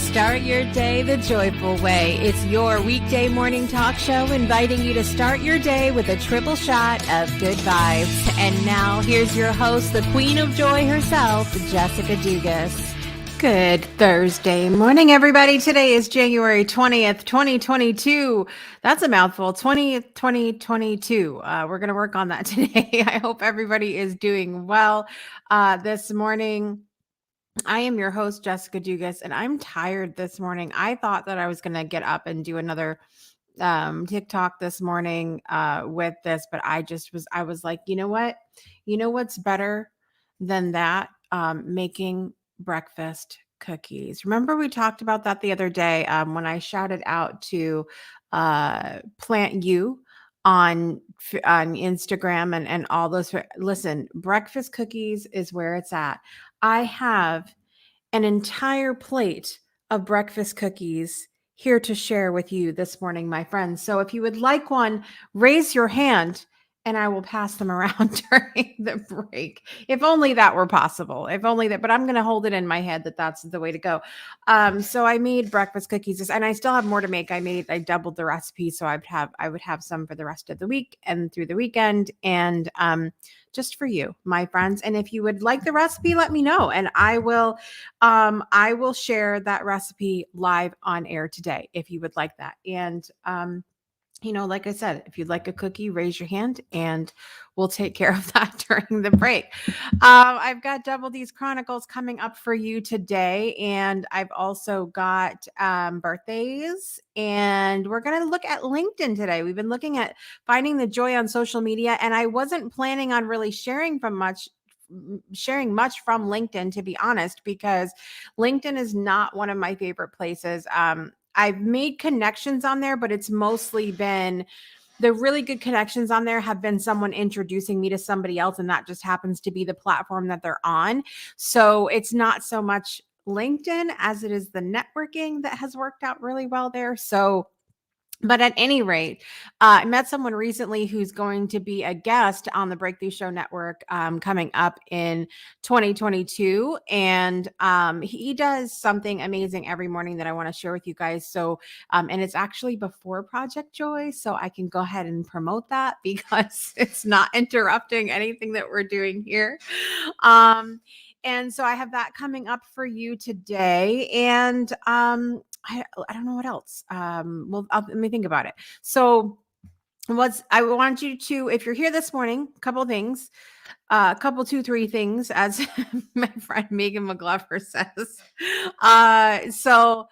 Start your day the joyful way. It's your weekday morning talk show inviting you to start your day with a triple shot of good vibes. And now here's your host, the queen of joy herself, Jessica Dugas. Good Thursday morning, everybody. Today is January 20th, 2022. That's a mouthful. 20th, 2022. We're going to work on that today. I hope everybody is doing well this morning. I am your host, Jessica Dugas, and I'm tired this morning. I thought that I was going to get up and do another TikTok this morning with this, but I was like, you know what? You know what's better than that? Making breakfast cookies. Remember we talked about that the other day when I shouted out to Plant You on Instagram and all those. Listen, breakfast cookies is where it's at. I have an entire plate of breakfast cookies here to share with you this morning, my friends. So if you would like one, raise your hand and I will pass them around during the break. If only that were possible. If only that, but I'm going to hold it in my head that that's the way to go. So I made breakfast cookies and I still have more to make. I doubled the recipe. So I would have some for the rest of the week and through the weekend. And, just for you, my friends. And if you would like the recipe, let me know. And I will share that recipe live on air today if you would like that. And, like I said, if you'd like a cookie, raise your hand and we'll take care of that during the break. I've got Double D's Chronicles coming up for you today. And I've also got birthdays. And we're going to look at LinkedIn today. We've been looking at finding the joy on social media. And I wasn't planning on really sharing much from LinkedIn, to be honest, because LinkedIn is not one of my favorite places. I've made connections on there, but it's mostly been the really good connections on there have been someone introducing me to somebody else. And that just happens to be the platform that they're on. So it's not so much LinkedIn as it is the networking that has worked out really well there. But at any rate, I met someone recently who's going to be a guest on the Breakthrough Show Network coming up in 2022. And he does something amazing every morning that I want to share with you guys. So, and it's actually before Project Joy. So I can go ahead and promote that because it's not interrupting anything that we're doing here. And so I have that coming up for you today. And I don't know what else. Let me think about it. So I want you to, if you're here this morning, a couple things, two, three things, as my friend Megan McGlover says. So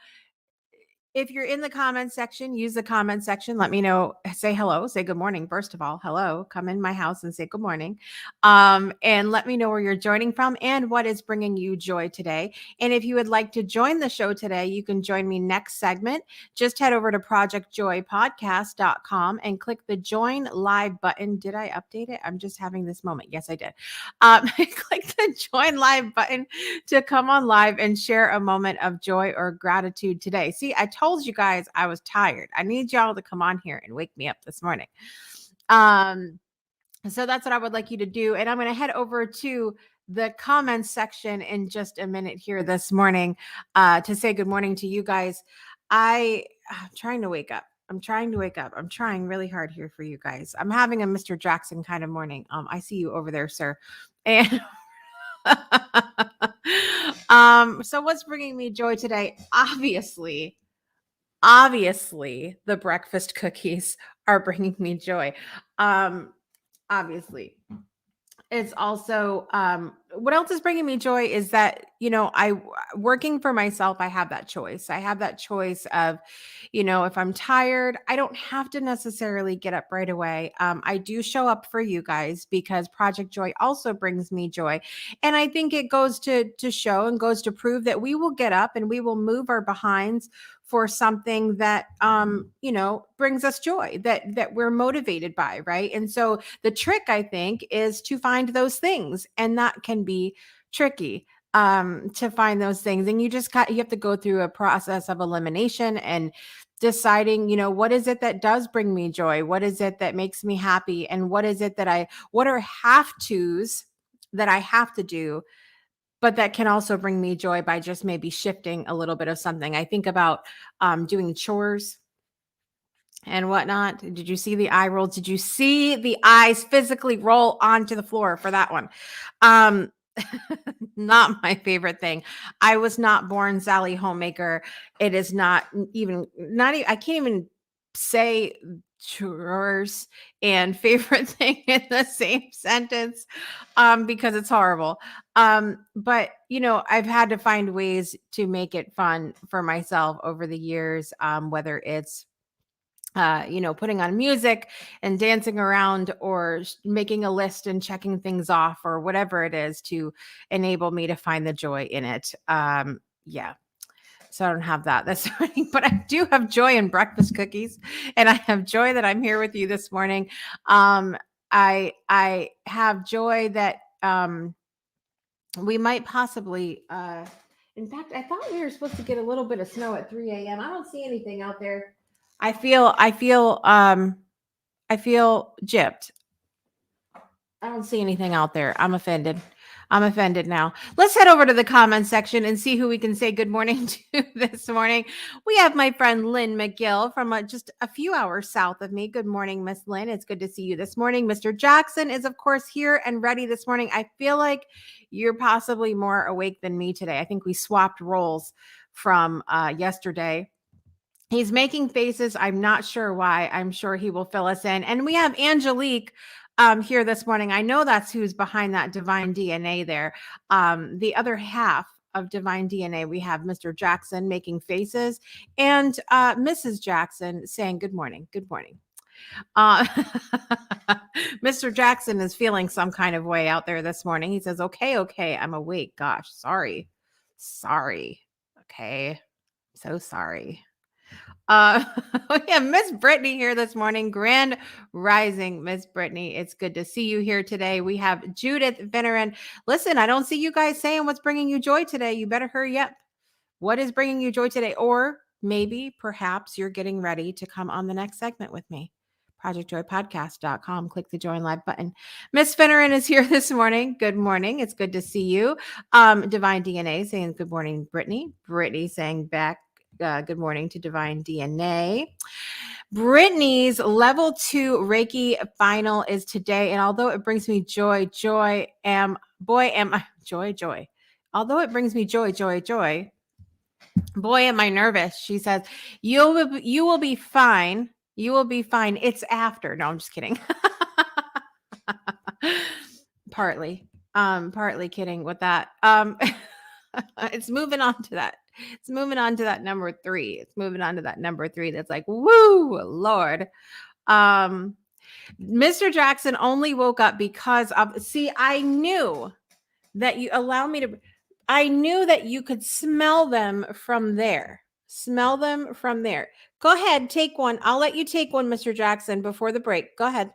if you're in the comment section, use the comment section. Let me know. Say hello. Say good morning. First of all, hello. Come in my house and say good morning. And let me know where you're joining from and what is bringing you joy today. And if you would like to join the show today, you can join me next segment. Just head over to projectjoypodcast.com and click the join live button. Did I update it? I'm just having this moment. Yes, I did. Click the join live button to come on live and share a moment of joy or gratitude today. See, I told you guys I was tired. I need y'all to come on here and wake me up this morning. So that's what I would like you to do. And I'm going to head over to the comments section in just a minute here this morning to say good morning to you guys. I'm trying to wake up. I'm trying really hard here for you guys. I'm having a Mr. Jackson kind of morning. I see you over there, sir. And so what's bringing me joy today? Obviously, the breakfast cookies are bringing me joy. Obviously. It's also, what else is bringing me joy is that, working for myself, I have that choice. I have that choice of, if I'm tired, I don't have to necessarily get up right away. I do show up for you guys because Project Joy also brings me joy. And I think it goes to show and goes to prove that we will get up and we will move our behinds for something that brings us joy, that we're motivated by, right? And so the trick, I think, is to find those things, and that can be tricky to find those things. And you have to go through a process of elimination and deciding, what is it that does bring me joy? What is it that makes me happy? And what is it what are have tos that I have to do but that can also bring me joy by just maybe shifting a little bit of something. I think about doing chores and whatnot. Did you see the eye roll? Did you see the eyes physically roll onto the floor for that one? Um, not my favorite thing. I was not born Sally Homemaker. It is not even, I can't even say chores and favorite thing in the same sentence because it's horrible. But I've had to find ways to make it fun for myself over the years, whether it's putting on music and dancing around or making a list and checking things off or whatever it is to enable me to find the joy in it. Yeah. So I don't have that this morning, but I do have joy in breakfast cookies, and I have joy that I'm here with you this morning. I have joy that we might possibly in fact, I thought we were supposed to get a little bit of snow at 3 a.m. I don't see anything out there. I feel gypped. I don't see anything out there. I'm offended. I'm offended now. Let's head over to the comment section and see who we can say good morning to this morning. We have my friend Lynn McGill from just a few hours south of me. Good morning, Miss Lynn. It's good to see you this morning. Mr. Jackson is, of course, here and ready this morning. I feel like you're possibly more awake than me today. I think we swapped roles from yesterday. He's making faces. I'm not sure why. I'm sure he will fill us in. And we have Angelique here this morning. I know that's who's behind that divine DNA there. The other half of divine DNA, we have Mr. Jackson making faces and Mrs. Jackson saying good morning. Good morning. Mr. Jackson is feeling some kind of way out there this morning. He says, okay, I'm awake. Gosh, sorry. Okay. So sorry. We have Miss Brittany here this morning. Grand Rising, Miss Brittany. It's good to see you here today. We have Judith Veneran. Listen, I don't see you guys saying what's bringing you joy today. You better hurry up. What is bringing you joy today? Or maybe, perhaps you're getting ready to come on the next segment with me. ProjectJoyPodcast.com. Click the join live button. Miss Finneran is here this morning. Good morning. It's good to see you. Divine DNA saying good morning, Brittany. Brittany saying back good morning to Divine DNA. Brittany's level 2 Reiki final is today. And although it brings me joy. Although it brings me joy. Boy, am I nervous. She says, you will be fine. You will be fine. It's after. No, I'm just kidding. Partly kidding with that. It's moving on to that. It's moving on to that number 3. It's moving on to that number 3. That's like, woo, Lord. Mr. Jackson only woke up because of, I knew that you allow me to, I knew that you could smell them from there. Smell them from there. Go ahead, take one. I'll let you take one, Mr. Jackson, before the break. Go ahead.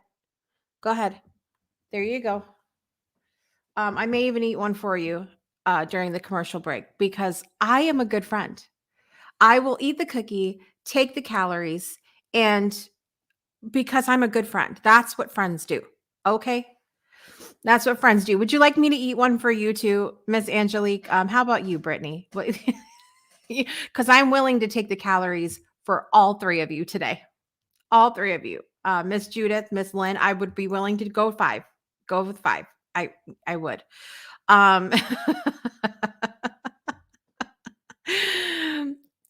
Go ahead. There you go. I may even eat one for you during the commercial break because I am a good friend. I will eat the cookie, take the calories, and because I'm a good friend. That's what friends do. Okay? That's what friends do. Would you like me to eat one for you too, Miss Angelique? How about you, Brittany? Because I'm willing to take the calories for all 3 of you today. All 3 of you. Miss Judith, Miss Lynn, I would be willing to go 5. Go with 5. I would.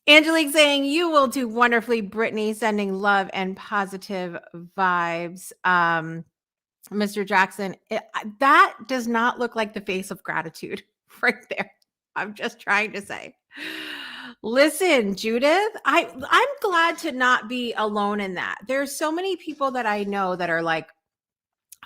Angelique saying you will do wonderfully, Brittany, sending love and positive vibes. Mr. Jackson, that does not look like the face of gratitude right there. I'm just trying to say. Listen, Judith, I'm glad to not be alone in that. There's so many people that I know that are like,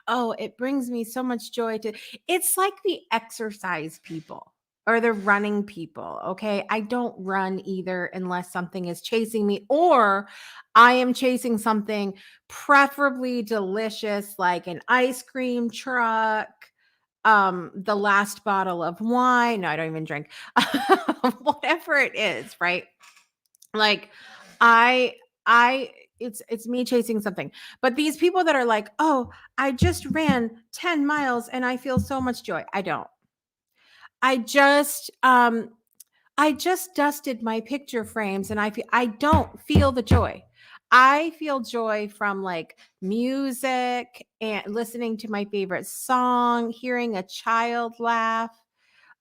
oh, it brings me so much joy to, it's like the exercise people or the running people. Okay. I don't run either unless something is chasing me or I am chasing something preferably delicious, like an ice cream truck, the last bottle of wine. No, I don't even drink. Whatever it is, right? Like I it's me chasing something. But these people that are like, "Oh, I just ran 10 miles and I feel so much joy." I don't. I just I just dusted my picture frames and I don't feel the joy. I feel joy from like music and listening to my favorite song, hearing a child laugh.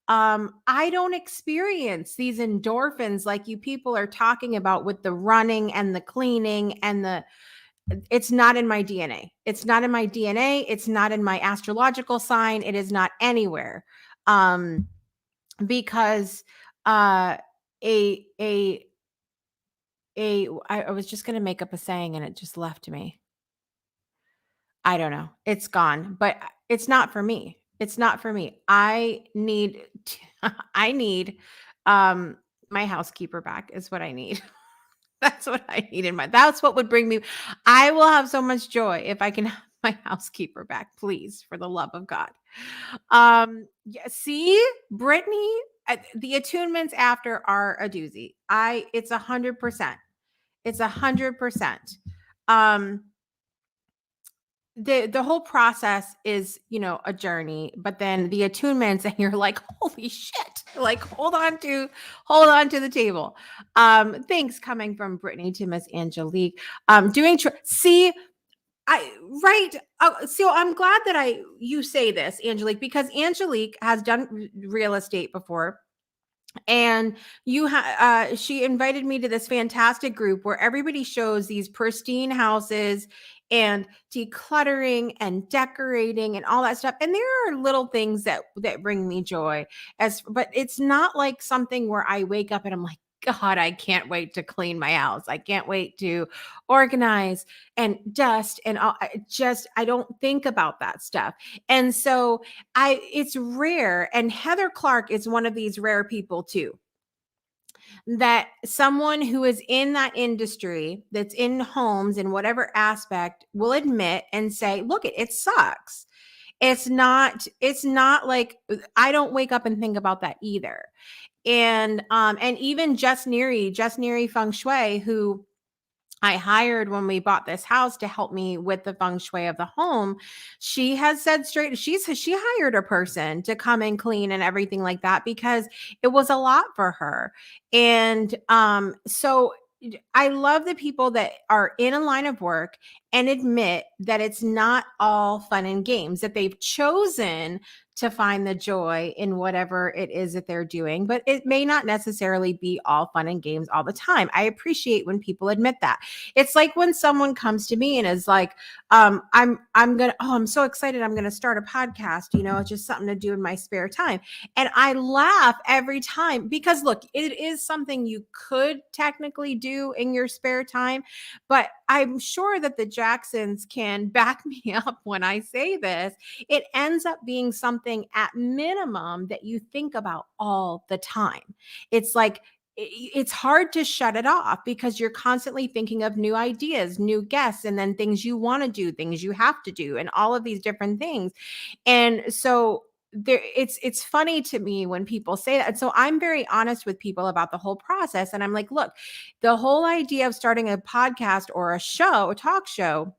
I don't experience these endorphins like you people are talking about with the running and the cleaning and the it's not in my DNA. It's not in my DNA. It's not in my astrological sign. It is not anywhere. Um, because uh a a I was just going to make up a saying and it just left me. I don't know. It's gone, but it's not for me. It's not for me. I need um my housekeeper back is what I need. That's what I need in my that's what would bring me I will have so much joy if I can have my housekeeper back, please, for the love of God. Yeah, see, Brittany, the attunements after are a doozy. It's 100%. It's 100%. Um, the whole process is, a journey, but then the attunements and you're like, holy shit, like hold on to the table. Thanks coming from Brittany to Miss Angelique. See, I right. So I'm glad that you say this, Angelique, because Angelique has done real estate before. And she invited me to this fantastic group where everybody shows these pristine houses and decluttering and decorating and all that stuff. And there are little things that bring me joy, but it's not like something where I wake up and I'm like, God, I can't wait to clean my house. I can't wait to organize and dust and I don't think about that stuff. And so it's rare. And Heather Clark is one of these rare people too, that someone who is in that industry, that's in homes in whatever aspect, will admit and say, look, it sucks. It's not like I don't wake up and think about that either. And even Just Neri Feng Shui, who I hired when we bought this house to help me with the feng shui of the home. She has said straight, she hired a person to come and clean and everything like that because it was a lot for her. And so I love the people that are in a line of work and admit that it's not all fun and games, that they've chosen to find the joy in whatever it is that they're doing, but it may not necessarily be all fun and games all the time. I appreciate when people admit that. It's like when someone comes to me and is like, I'm so excited, I'm gonna start a podcast, it's just something to do in my spare time. And I laugh every time because look, it is something you could technically do in your spare time, but I'm sure that the Jacksons can back me up when I say this. It ends up being something at minimum that you think about all the time. It's like it's hard to shut it off because you're constantly thinking of new ideas, new guests, and then things you want to do, things you have to do, and all of these different things. And so it's funny to me when people say that. And so I'm very honest with people about the whole process. And I'm like, look, the whole idea of starting a podcast or a talk show,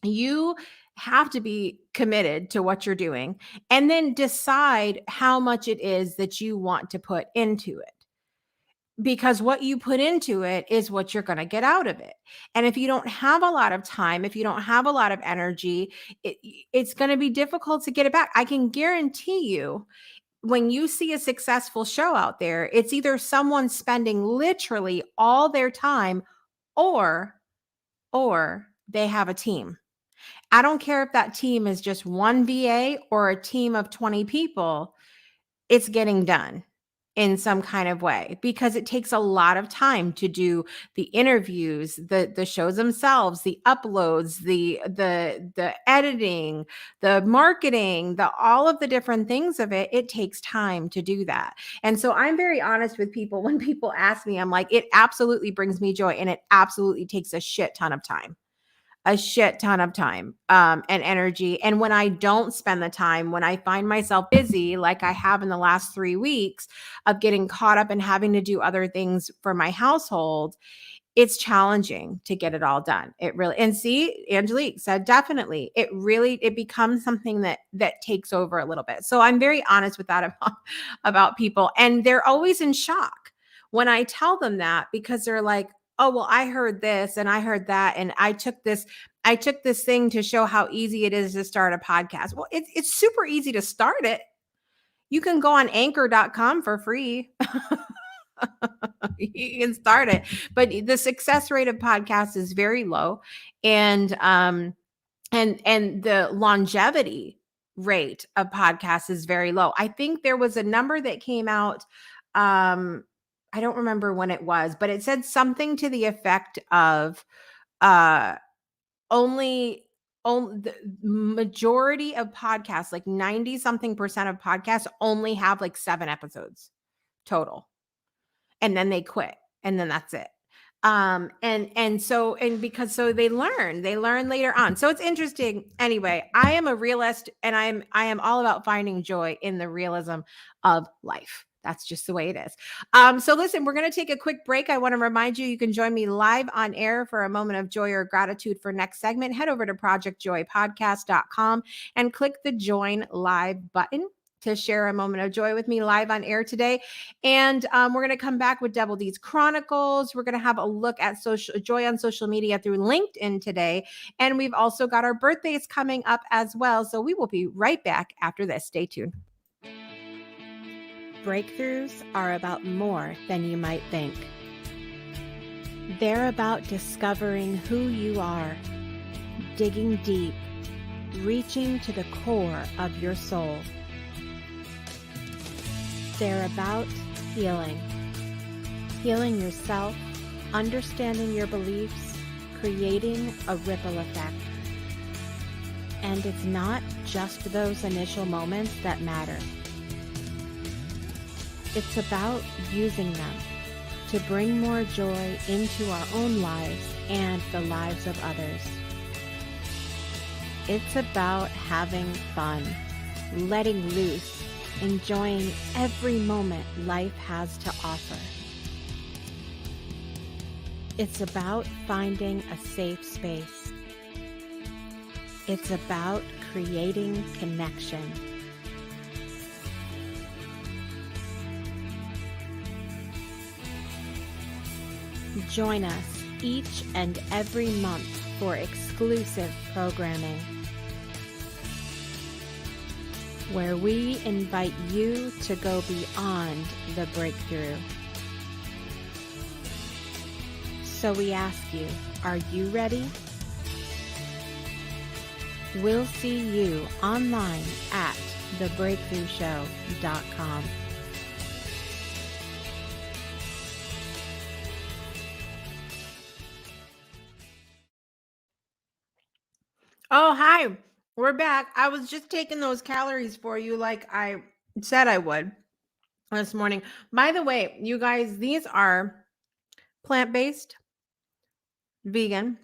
you have to be committed to what you're doing and then decide how much it is that you want to put into it, because what you put into it is what you're going to get out of it. And if you don't have a lot of time, if you don't have a lot of energy, it's going to be difficult to get it back. I can guarantee you, when you see a successful show out there, it's either someone spending literally all their time or they have a team. I don't care if that team is just one VA or a team of 20 people, it's getting done in some kind of way because it takes a lot of time to do the interviews, the shows themselves, the uploads, the editing, the marketing, the all of the different things of it. It takes time to do that. And so I'm very honest with people. When people ask me, I'm like, it absolutely brings me joy and it absolutely takes a shit ton of time, and energy. And when I don't spend the time, when I find myself busy, like I have in the last 3 weeks of getting caught up and having to do other things for my household, it's challenging to get it all done. It really, and see, Angelique said, definitely, it becomes something that takes over a little bit. So I'm very honest with that about people. And they're always in shock when I tell them that, because they're like, oh, well, I heard this and I heard that. And I took this thing to show how easy it is to start a podcast. Well, it's super easy to start it. You can go on anchor.com for free. You can start it, but the success rate of podcasts is very low, and the longevity rate of podcasts is very low. I think there was a number that came out, I don't remember when it was, but it said something to the effect of uh only the majority of podcasts, like 90 something percent of podcasts, only have like 7 episodes total, and then they quit, and then that's it. And because so they learn later on. So it's interesting. Anyway, I am a realist, and I am all about finding joy in the realism of life. That's just the way it is. So listen, we're going to take a quick break. I want to remind you can join me live on air for a moment of joy or gratitude for next segment. Head over to projectjoypodcast.com and click the join live button to share a moment of joy with me live on air today. And we're going to come back with Double D's Chronicles. We're going to have a look at joy on social media through LinkedIn today. And we've also got our birthdays coming up as well. So we will be right back after this. Stay tuned. Breakthroughs are about more than you might think. They're about discovering who you are, digging deep, reaching to the core of your soul. They're about healing yourself, understanding your beliefs, creating a ripple effect. And it's not just those initial moments that matter. It's about using them to bring more joy into our own lives and the lives of others. It's about having fun, letting loose, enjoying every moment life has to offer. It's about finding a safe space. It's about creating connection. Join us each and every month for exclusive programming, where we invite you to go beyond the breakthrough. So we ask you, are you ready? We'll see you online at thebreakthroughshow.com. Oh, hi. We're back. I was just taking those calories for you like I said I would this morning. By the way, you guys, these are plant-based, vegan,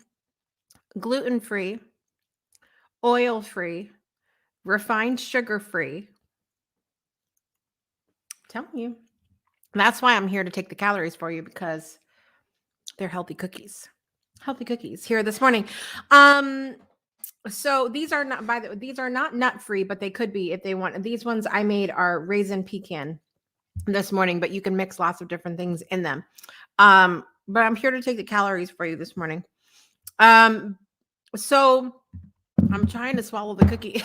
gluten-free, oil-free, refined sugar-free. I'm telling you. That's why I'm here to take the calories for you, because they're healthy cookies. Healthy cookies here this morning. So these are not nut-free, but they could be if they want. These ones I made are raisin pecan this morning, but you can mix lots of different things in them. But I'm here to take the calories for you this morning. So I'm trying to swallow the cookie.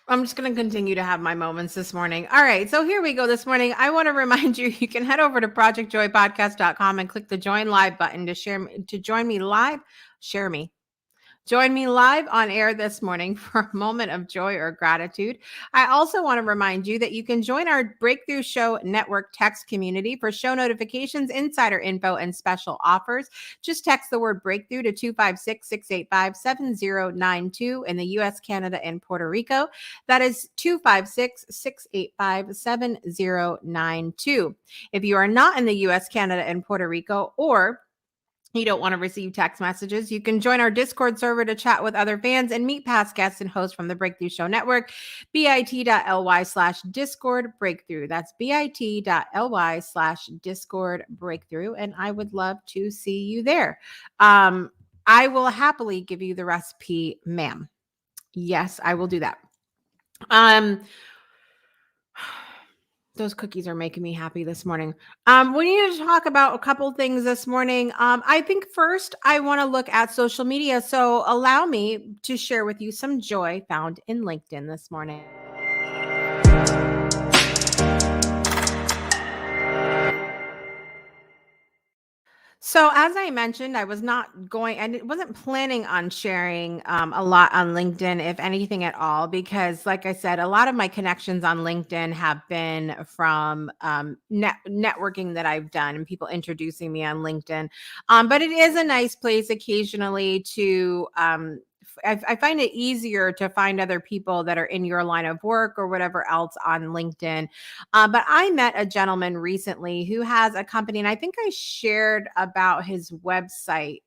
I'm just going to continue to have my moments this morning. All right. So here we go this morning. I want to remind you, you can head over to projectjoypodcast.com and click the join live button to join me live. Join me live on air this morning for a moment of joy or gratitude. I also want to remind you that you can join our Breakthrough Show Network text community for show notifications, insider info, and special offers. Just text the word breakthrough to 256-685-7092 in the U.S., Canada, and Puerto Rico. That is 256-685-7092. If you are not in the U.S., Canada, and Puerto Rico, or you don't want to receive text messages, you can join our Discord server to chat with other fans and meet past guests and hosts from the Breakthrough Show Network. bit.ly/Discord Breakthrough. That's bit.ly/Discord Breakthrough. And I would love to see you there. I will happily give you the recipe, ma'am. Yes, I will do that. Those cookies are making me happy this morning. We need to talk about a couple things this morning. I think first I want to look at social media. So allow me to share with you some joy found in LinkedIn this morning. So as I mentioned, I was not going and wasn't planning on sharing a lot on LinkedIn, if anything at all, because like I said, a lot of my connections on LinkedIn have been from networking that I've done and people introducing me on LinkedIn. But it is a nice place occasionally to I find it easier to find other people that are in your line of work or whatever else on LinkedIn. But I met a gentleman recently who has a company, and I think I shared about his website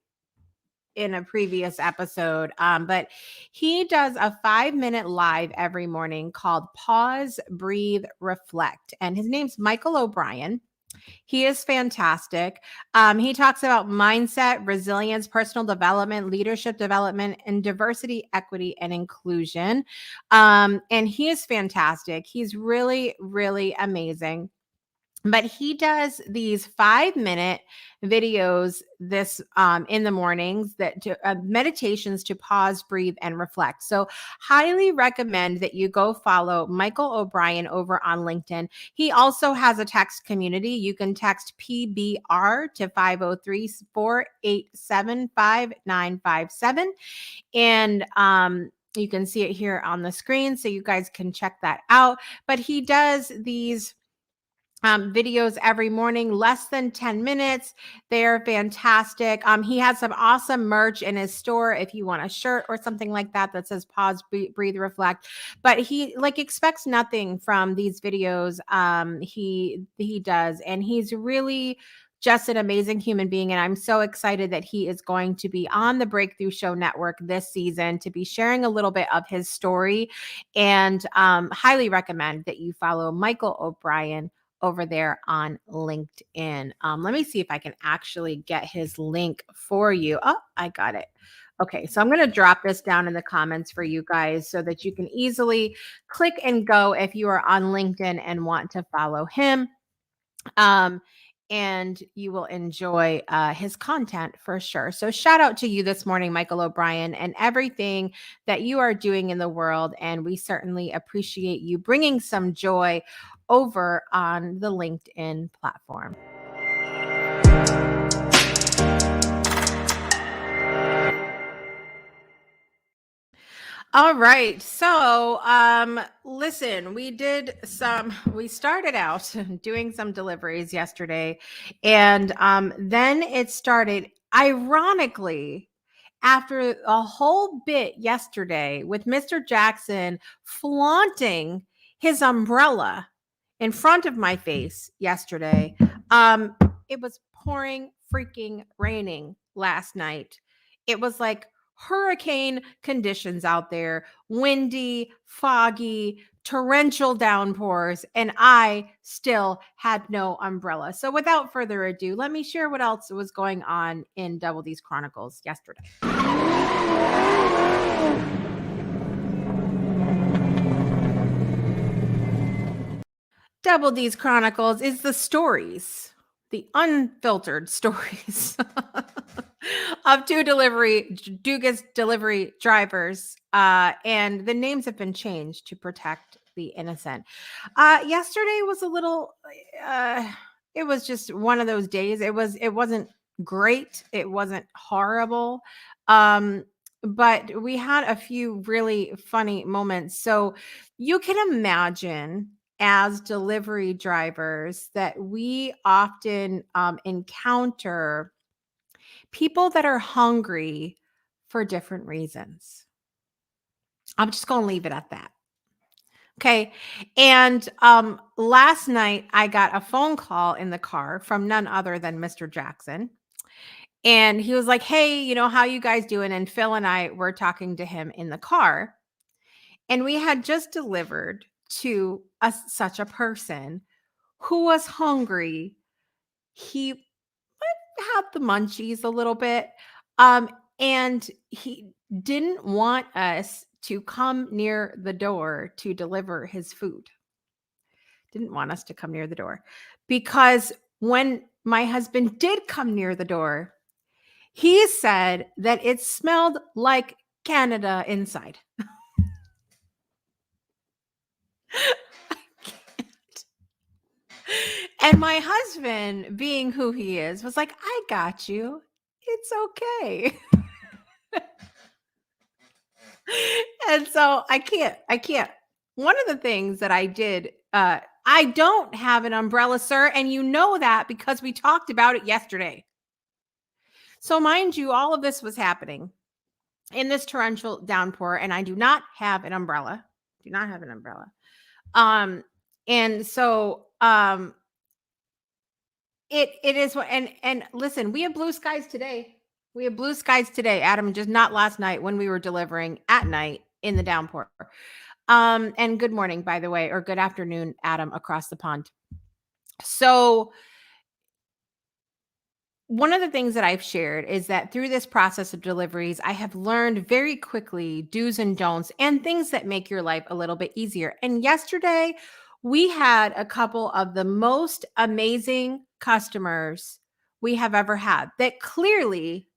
in a previous episode. But he does a 5-minute live every morning called Pause, Breathe, Reflect. And his name's Michael O'Brien. He is fantastic. He talks about mindset, resilience, personal development, leadership development, and diversity, equity, and inclusion. And he is fantastic. He's really, really amazing. But he does these 5-minute videos this in the mornings that to meditations to pause, breathe, and reflect. So highly recommend that you go follow Michael O'Brien over on LinkedIn. He also has a text community. You can text PBR to 503-487-5957. And you can see it here on the screen, so you guys can check that out. But he does these videos every morning, less than 10 minutes. They're fantastic. He has some awesome merch in his store if you want a shirt or something like that that says pause, breathe, reflect. But he like expects nothing from these videos. He does, and he's really just an amazing human being. And I'm so excited that he is going to be on the Breakthrough Show Network this season to be sharing a little bit of his story. And highly recommend that you follow Michael O'Brien over there on LinkedIn. Let me see if I can actually get his link for you. Oh, I got it. Okay, so I'm going to drop this down in the comments for you guys so that you can easily click and go if you are on LinkedIn and want to follow him. And you will enjoy his content for sure. So shout out to you this morning, Michael O'Brien, and everything that you are doing in the world. And we certainly appreciate you bringing some joy over on the LinkedIn platform. All right. So, listen, we started out doing some deliveries yesterday, and then it started ironically after a whole bit yesterday with Mr. Jackson flaunting his umbrella in front of my face yesterday. It was pouring freaking raining last night. It was like hurricane conditions out there, windy, foggy, torrential downpours, and I still had no umbrella. So without further ado, let me share what else was going on in Double D's Chronicles yesterday. Double D's Chronicles is the stories, the unfiltered stories of Dugas delivery drivers, and the names have been changed to protect the innocent. Yesterday was a little. It was just one of those days. It wasn't great. It wasn't horrible. But we had a few really funny moments. So you can imagine as delivery drivers that we often encounter people that are hungry for different reasons. I'm just going to leave it at that. Okay. And last night I got a phone call in the car from none other than Mr. Jackson. And he was like, "Hey, how you guys doing?" And Phil and I were talking to him in the car. And we had just delivered to such a person who was hungry. He had the munchies a little bit. And he didn't want us to come near the door to deliver his food. Didn't want us to come near the door because when my husband did come near the door, he said that it smelled like Canada inside. And my husband, being who he is, was like, "I got you. It's okay." And so I can't. One of the things that I did, I don't have an umbrella, sir, and you know that because we talked about it yesterday. So mind you, all of this was happening in this torrential downpour, and I do not have an umbrella. Do not have an umbrella. Um, and so it is what, and listen, we have blue skies today. We have blue skies today, Adam, just not last night when we were delivering at night in the downpour. And good morning, by the way, or good afternoon, Adam, across the pond. So one of the things that I've shared is that through this process of deliveries, I have learned very quickly do's and don'ts and things that make your life a little bit easier. And yesterday, we had a couple of the most amazing customers we have ever had that clearly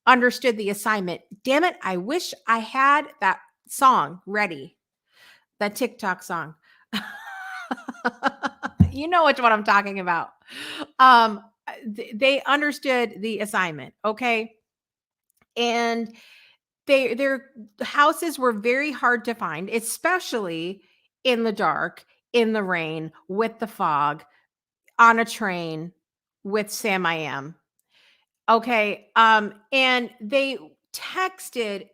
understood the assignment. Damn it, I wish I had that song ready, that TikTok song. You know which one I'm talking about. Um, they understood the assignment, okay? And their houses were very hard to find, especially in the dark, in the rain, with the fog, on a train with Sam I Am. Okay. And they texted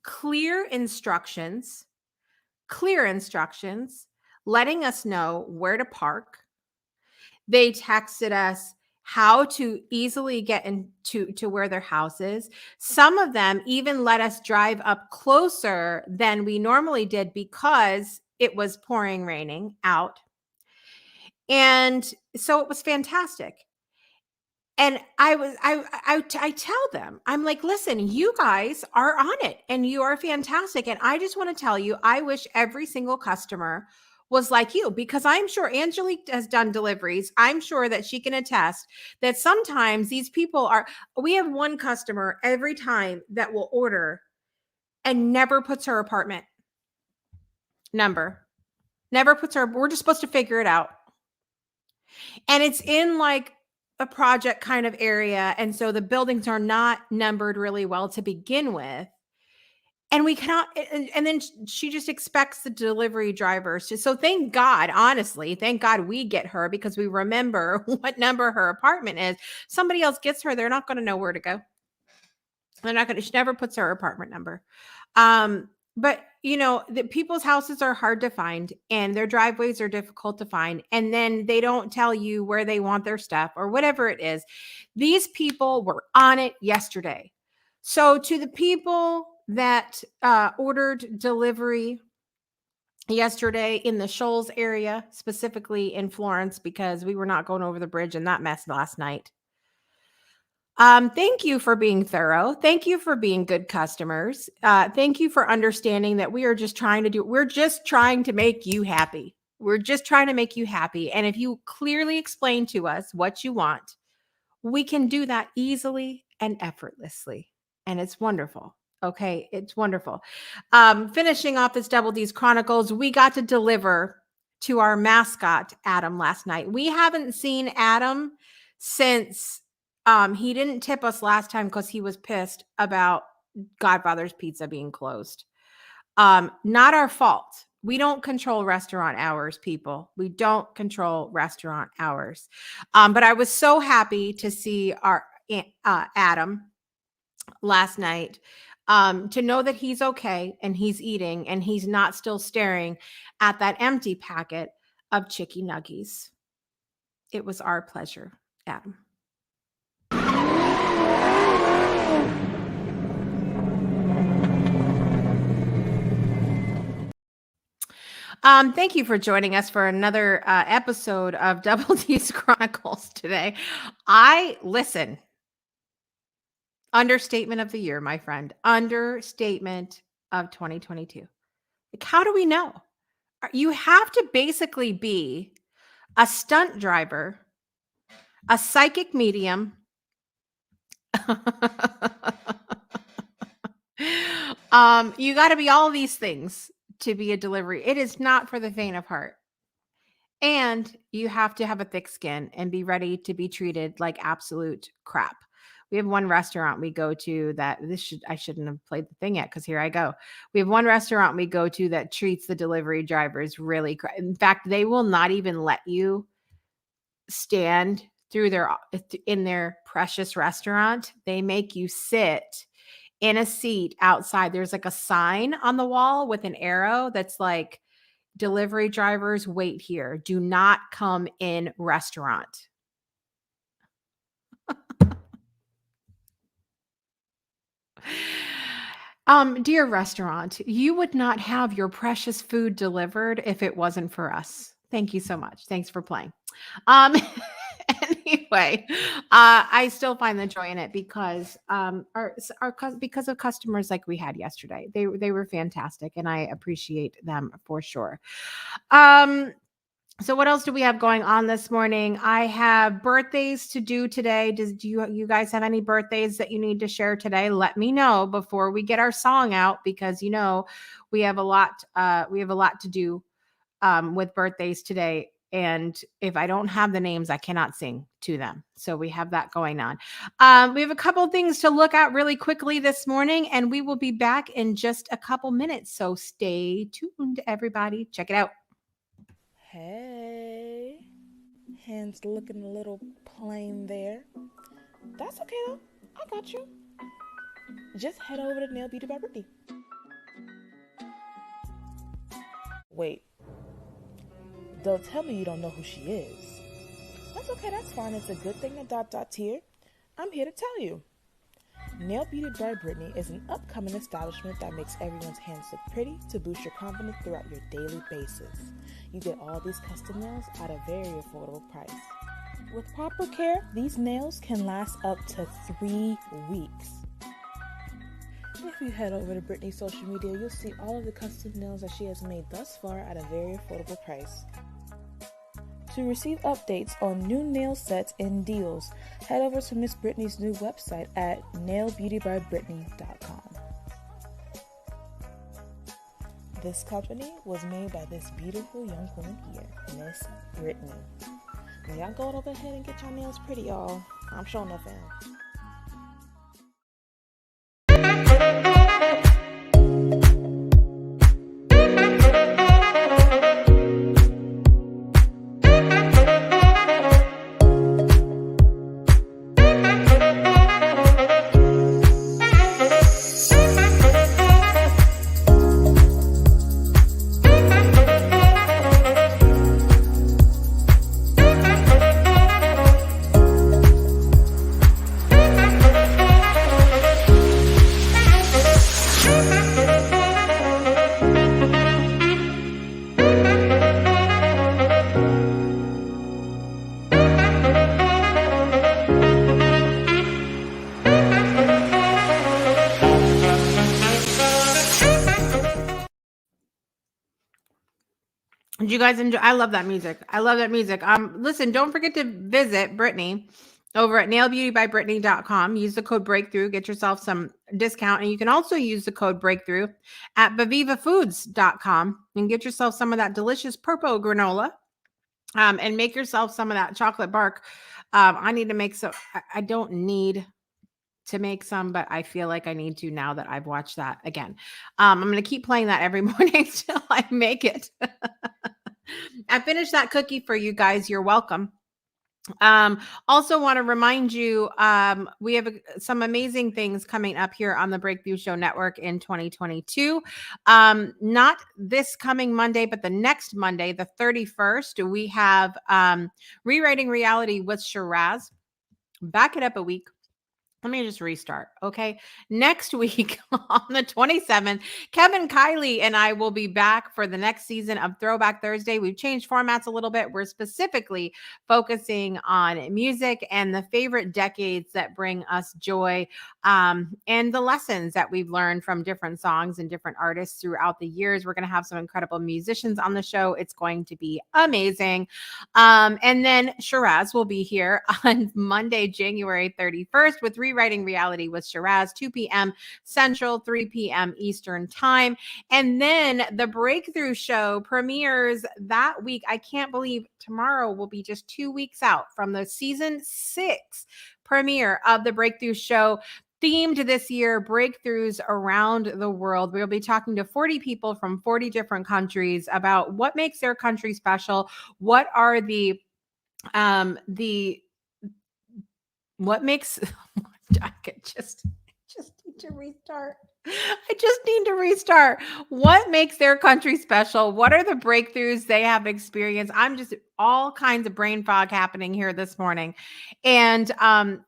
clear instructions, clear instructions, letting us know where to park. They texted us how to easily get into to where their house is. Some of them even let us drive up closer than we normally did because it was pouring raining out. And so it was fantastic. And I tell them, I'm like, "Listen, you guys are on it and you are fantastic. And I just want to tell you, I wish every single customer was like you because I'm sure Angelique has done deliveries. I'm sure that she can attest that sometimes these people are, we have one customer every time that will order and never puts her apartment number, never puts her, we're just supposed to figure it out. And it's in like a project kind of area. And so the buildings are not numbered really well to begin with. And we cannot, and then she just expects the delivery drivers to. So thank God, honestly, thank God we get her because we remember what number her apartment is. Somebody else gets her, they're not going to know where to go. They're not going to, she never puts her apartment number. But the people's houses are hard to find and their driveways are difficult to find. And then they don't tell you where they want their stuff or whatever it is. These people were on it yesterday. So to the people that ordered delivery yesterday in the Shoals area, specifically in Florence, because we were not going over the bridge in that mess last night. Thank you for being thorough. Thank you for being good customers. Thank you for understanding that we're just trying to make you happy. We're just trying to make you happy. And if you clearly explain to us what you want, we can do that easily and effortlessly. And it's wonderful. Okay. It's wonderful. Finishing off this Double D's Chronicles, we got to deliver to our mascot, Adam, last night. We haven't seen Adam since he didn't tip us last time because he was pissed about Godfather's Pizza being closed. Not our fault. We don't control restaurant hours, people. We don't control restaurant hours. But I was so happy to see our Adam last night, to know that he's okay and he's eating and he's not still staring at that empty packet of chicky nuggies. It was our pleasure, Adam. Thank you for joining us for another episode of Double D's Chronicles today. Listen, understatement of the year, my friend. Understatement of 2022. Like, how do we know? You have to basically be a stunt driver, a psychic medium. You got to be all these things to be a delivery. It is not for the faint of heart. And you have to have a thick skin and be ready to be treated like absolute crap. We have one restaurant we go to that I shouldn't have played the thing yet because here I go. We have one restaurant we go to that treats the delivery drivers really in fact, they will not even let you stand through in their precious restaurant. They make you sit in a seat outside. There's like a sign on the wall with an arrow that's like, delivery drivers, wait here. Do not come in restaurant. Dear restaurant, you would not have your precious food delivered if it wasn't for us. Thank you so much. Thanks for playing. Anyway, I still find the joy in it because because of customers like we had yesterday. They were fantastic, and I appreciate them for sure. So what else do we have going on this morning? I have birthdays to do today. Do you guys have any birthdays that you need to share today? Let me know before we get our song out because we have a lot to do with birthdays today. And if I don't have the names, I cannot sing to them. So we have that going on. We have a couple things to look at really quickly this morning, and we will be back in just a couple minutes. So stay tuned, everybody. Check it out. Hey, hands looking a little plain there. That's okay though, I got you. Just head over to Nail Beauty by Brittany. Wait, don't tell me you don't know who she is. That's okay, that's fine. It's a good thing that Dot's here. I'm here to tell you. Nail Beauty by Brittany is an upcoming establishment that makes everyone's hands look pretty to boost your confidence throughout your daily basis. You get all these custom nails at a very affordable price. With proper care, these nails can last up to 3 weeks. If you head over to Brittany's social media, you'll see all of the custom nails that she has made thus far at a very affordable price. To receive updates on new nail sets and deals, head over to Miss Brittany's new website at nailbeautybybritney.com. This company was made by this beautiful young woman here, Miss Brittany. Now y'all go over ahead and get your nails pretty, y'all. I'm showing no fan. Did you guys enjoy? I love that music. Listen, don't forget to visit Brittany over at nailbeautybybritney.com. Use the code breakthrough, get yourself some discount. And you can also use the code breakthrough at bavivafoods.com and get yourself some of that delicious purple granola and make yourself some of that chocolate bark. I need to make some. I don't need to make some, but I feel like I need to now that I've watched that again. I'm going to keep playing that every morning till I make it. I finished that cookie for you guys. You're welcome. Also want to remind you, we have some amazing things coming up here on the Breakthrough Show Network in 2022. Not this coming Monday, but the next Monday, the 31st, we have Rewriting Reality with Shiraz. Back it up a week. Let me just restart. Okay. Next week on the 27th, Kevin Kiley and I will be back for the next season of Throwback Thursday. We've changed formats a little bit. We're specifically focusing on music and the favorite decades that bring us joy, and the lessons that we've learned from different songs and different artists throughout the years. We're going to have some incredible musicians on the show. It's going to be amazing. And then Shiraz will be here on Monday, January 31st with Rewriting Reality with Shiraz, 2 p.m. Central, 3 p.m. Eastern Time. And then the Breakthrough Show premieres that week. I can't believe tomorrow will be just 2 weeks out from the season 6 premiere of the Breakthrough Show. Themed this year, breakthroughs around the world. We'll be talking to 40 people from 40 different countries about what makes their country special. What are what makes I just need to restart. I just need to restart. What makes their country special? What are the breakthroughs they have experienced? I'm just all kinds of brain fog happening here this morning. And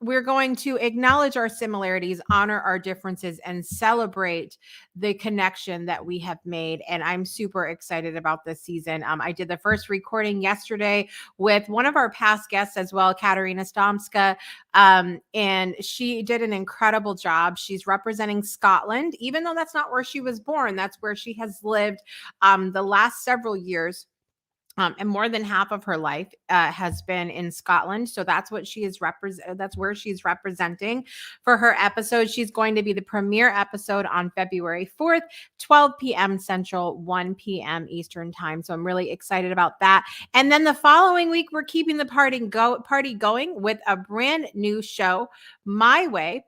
we're going to acknowledge our similarities, honor our differences, and celebrate the connection that we have made. And I'm super excited about this season. I did the first recording yesterday with one of our past guests as well, Katarina Stomska. And she did an incredible job. She's representing Scotland, even though that's not where she was born. That's where she has lived the last several years. And more than half of her life has been in Scotland. So that's what she is that's where she's representing for her episode. She's going to be the premiere episode on February 4th, 12 p.m. Central, 1 p.m. Eastern Time. So I'm really excited about that. And then the following week, we're keeping the party going with a brand new show, My Way,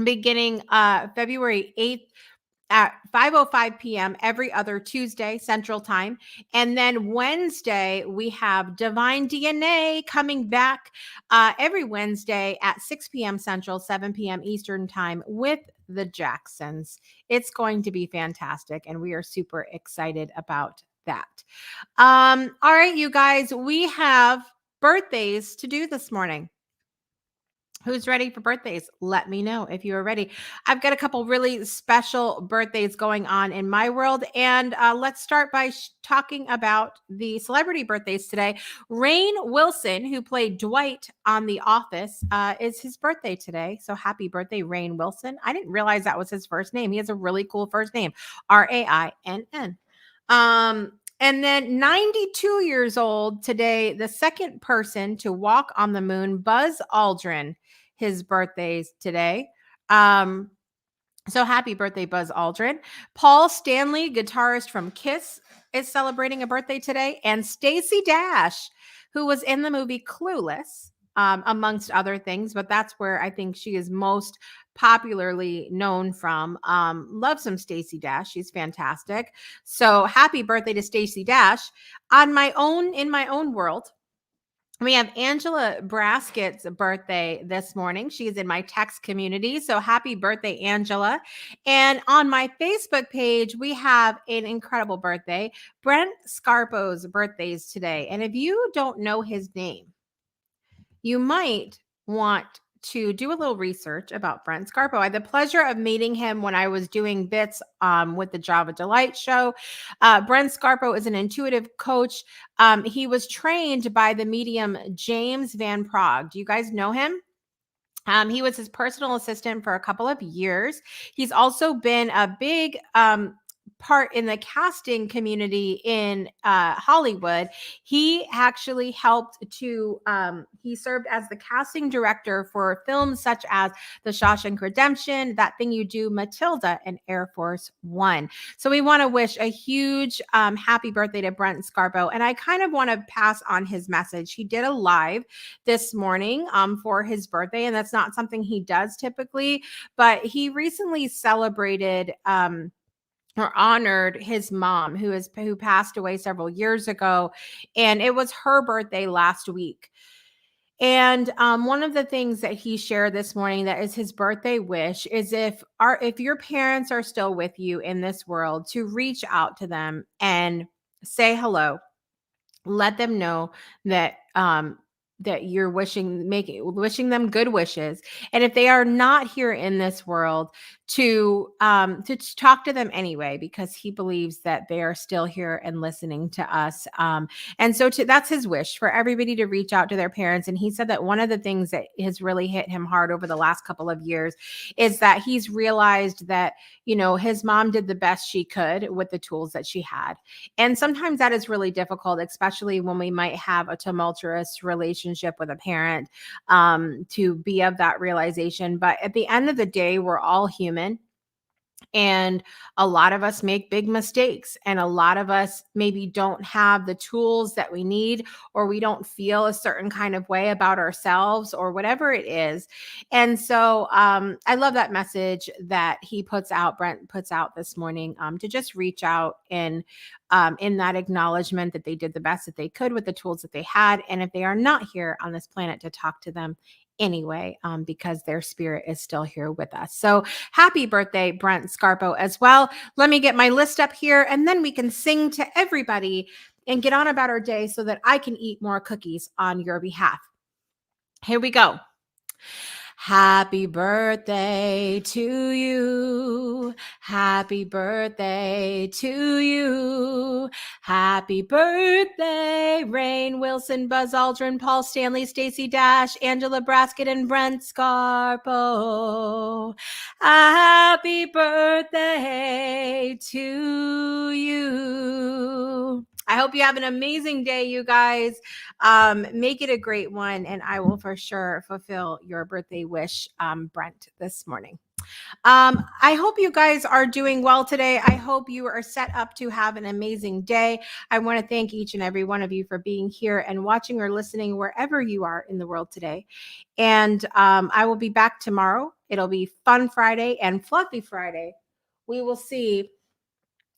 beginning February 8th at 5:05 p.m. every other Tuesday Central Time. And then Wednesday, we have Divine DNA coming back every Wednesday at 6 p.m. Central, 7 p.m. Eastern Time with the Jacksons. It's going to be fantastic, and we are super excited about that. All right, you guys, we have birthdays to do this morning. Who's ready for birthdays? Let me know if you are ready. I've got a couple really special birthdays going on in my world. And let's start by talking about the celebrity birthdays today. Rainn Wilson, who played Dwight on The Office, is his birthday today. So happy birthday, Rainn Wilson. I didn't realize that was his first name. He has a really cool first name, Rainn. And then 92 years old today, the second person to walk on the moon, Buzz Aldrin. His birthday's today. So happy birthday, Buzz Aldrin. Paul Stanley, guitarist from Kiss, is celebrating a birthday today. And Stacey Dash, who was in the movie Clueless, amongst other things, but that's where I think she is most popularly known from. Love some Stacey Dash. She's fantastic. So happy birthday to Stacey Dash. In my own world, we have Angela Braskett's birthday this morning. She's in my text community. So happy birthday, Angela. And on my Facebook page, we have an incredible birthday. Brent Scarpo's birthday is today. And if you don't know his name, you might want to do a little research about Brent Scarpo. I had the pleasure of meeting him when I was doing bits with the Java Delight show. Brent Scarpo is an intuitive coach. He was trained by the medium James Van Praagh. Do you guys know him? He was his personal assistant for a couple of years. He's also been a big part in the casting community in Hollywood. He actually helped to, he served as the casting director for films such as The Shawshank Redemption, That Thing You Do, Matilda, and Air Force One. So we want to wish a huge happy birthday to Brent Scarpo. And I kind of want to pass on his message. He did a live this morning for his birthday, and that's not something he does typically, but he recently celebrated or honored his mom who passed away several years ago, and it was her birthday last week. And one of the things that he shared this morning that is his birthday wish is if your parents are still with you in this world, to reach out to them and say hello. Let them know that that you're wishing them good wishes. And if they are not here in this world, to talk to them anyway, because he believes that they are still here and listening to us. And so that's his wish, for everybody to reach out to their parents. And he said that one of the things that has really hit him hard over the last couple of years is that he's realized that, his mom did the best she could with the tools that she had. And sometimes that is really difficult, especially when we might have a tumultuous relationship with a parent, to be of that realization. But at the end of the day, we're all human. And a lot of us make big mistakes, and a lot of us maybe don't have the tools that we need, or we don't feel a certain kind of way about ourselves, or whatever it is. And so I love that message that Brent puts out this morning, to just reach out in that acknowledgement that they did the best that they could with the tools that they had. And if they are not here on this planet, to talk to them anyway, because their spirit is still here with us. So happy birthday, Brent Scarpo, as well. Let me get my list up here, and then we can sing to everybody and get on about our day so that I can eat more cookies on your behalf. Here we go. Happy birthday to you. Happy birthday to you. Happy birthday, Rain Wilson, Buzz Aldrin, Paul Stanley, Stacy Dash, Angela Braskett, and Brent Scarpo. Happy birthday to you. I hope you have an amazing day, you guys. Make it a great one, and I will for sure fulfill your birthday wish, Brent, this morning. I hope you guys are doing well today. I hope you are set up to have an amazing day. I want to thank each and every one of you for being here and watching or listening wherever you are in the world today. And I will be back tomorrow. It'll be Fun Friday and Fluffy Friday. We will see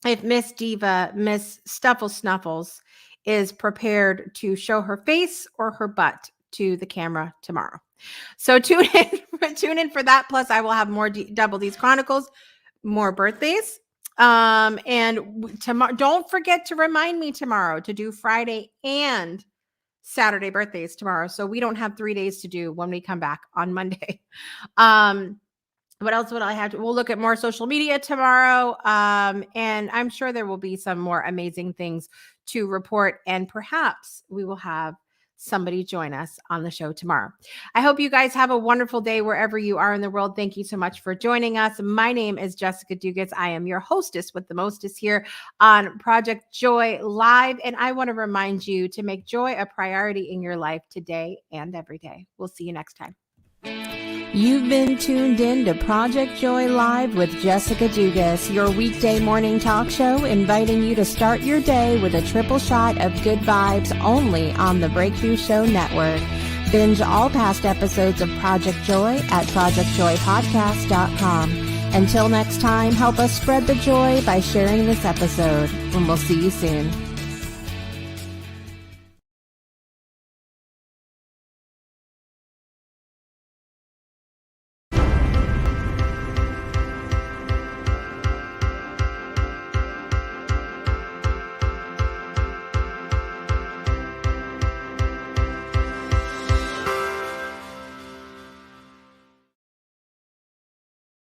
if Miss Diva, Miss Stuffle Snuffles, is prepared to show her face or her butt to the camera tomorrow. So tune in for that. Plus, I will have more Double D's Chronicles, more birthdays. And tomorrow, don't forget to remind me tomorrow to do Friday and Saturday birthdays tomorrow, so we don't have 3 days to do when we come back on Monday. What else would I have to? We'll look at more social media tomorrow. And I'm sure there will be some more amazing things to report. And perhaps we will have somebody join us on the show tomorrow. I hope you guys have a wonderful day wherever you are in the world. Thank you so much for joining us. My name is Jessica Dugas. I am your hostess with the mostest here on Project Joy Live. And I want to remind you to make joy a priority in your life today and every day. We'll see you next time. You've been tuned in to Project Joy Live with Jessica Dugas, your weekday morning talk show, inviting you to start your day with a triple shot of good vibes only on the Breakthrough Show Network. Binge all past episodes of Project Joy at projectjoypodcast.com. Until next time, help us spread the joy by sharing this episode, and we'll see you soon.